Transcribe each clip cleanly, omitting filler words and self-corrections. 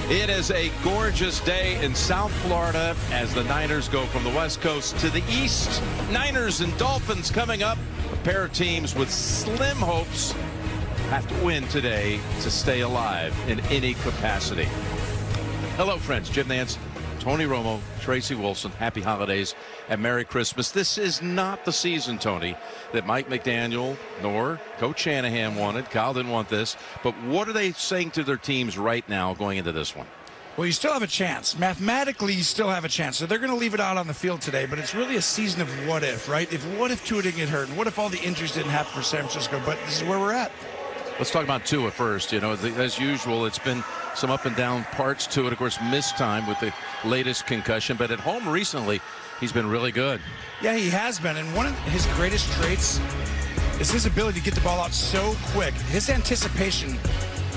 It is a gorgeous day in South Florida as the Niners go from the West Coast to the East. Niners and Dolphins coming up. A pair of teams with slim hopes have to win today to stay alive in any capacity. Hello, friends. Jim Nance, Tony Romo, Tracy Wilson. Happy holidays and Merry Christmas. This is not the season, Tony, that Mike McDaniel nor Coach Shanahan wanted. Kyle didn't want this. But what are they saying to their teams right now going into this one? Well, you still have a chance. Mathematically, you still have a chance. So they're going to leave it out on the field today, but it's really a season of what if, right? What if Tua didn't get hurt? And what if all the injuries didn't happen for San Francisco? But this is where we're at. Let's talk about Tua first. You know, as usual, it's been some up and down parts to it. Of course, missed time with the latest concussion. But at home recently, he's been really good. Yeah, he has been. And one of his greatest traits is his ability to get the ball out so quick. His anticipation,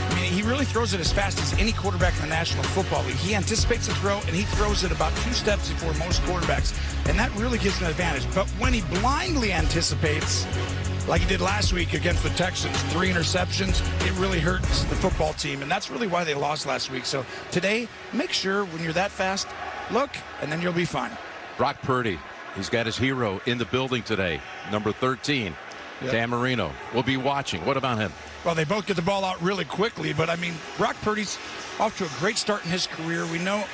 I mean, he really throws it as fast as any quarterback in the National Football League. He anticipates the throw, and he throws it about 2 steps before most quarterbacks. And that really gives him an advantage. But when he blindly anticipates, like he did last week against the Texans, 3 interceptions, it really hurts the football team. And that's really why they lost last week. So today, make sure when you're that fast, look, and then you'll be fine. Brock Purdy, he's got his hero in the building today, number 13. Yep. Dan Marino will be watching. What about him? Well, they both get the ball out really quickly. But, I mean, Brock Purdy's off to a great start in his career. We know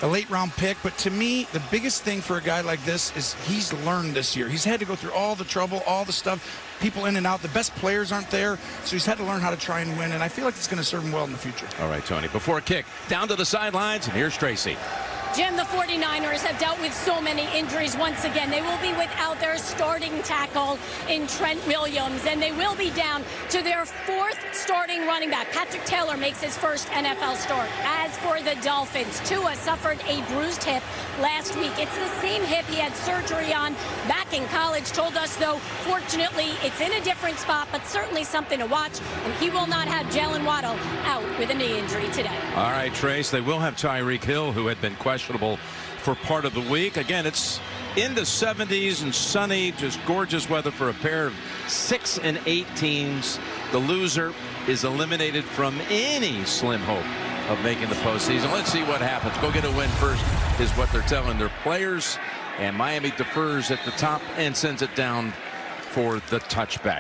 a late-round pick. But to me, the biggest thing for a guy like this is he's learned this year. He's had to go through all the trouble, all the stuff, people in and out. The best players aren't there, so he's had to learn how to try and win. And I feel like it's going to serve him well in the future. All right, Tony. Before a kick, down to the sidelines, and here's Tracy. Jim, the 49ers have dealt with so many injuries once again. They will be without their starting tackle in Trent Williams, and they will be down to their 4th starting running back. Patrick Taylor makes his first NFL start. As for the Dolphins, Tua suffered a bruised hip last week. It's the same hip he had surgery on back in college. Told us, though, fortunately, it's in a different spot, but certainly something to watch, and he will not have Jalen Waddle out with a knee injury today. All right, Trace, they will have Tyreek Hill, who had been questionable for part of the week. Again, it's in the 70s and sunny, just gorgeous weather for a pair of 6 and 8 teams. The loser is eliminated from any slim hope of making the postseason. Let's see what happens. Go get a win first is what they're telling their players. And Miami defers at the top and sends it down for the touchback.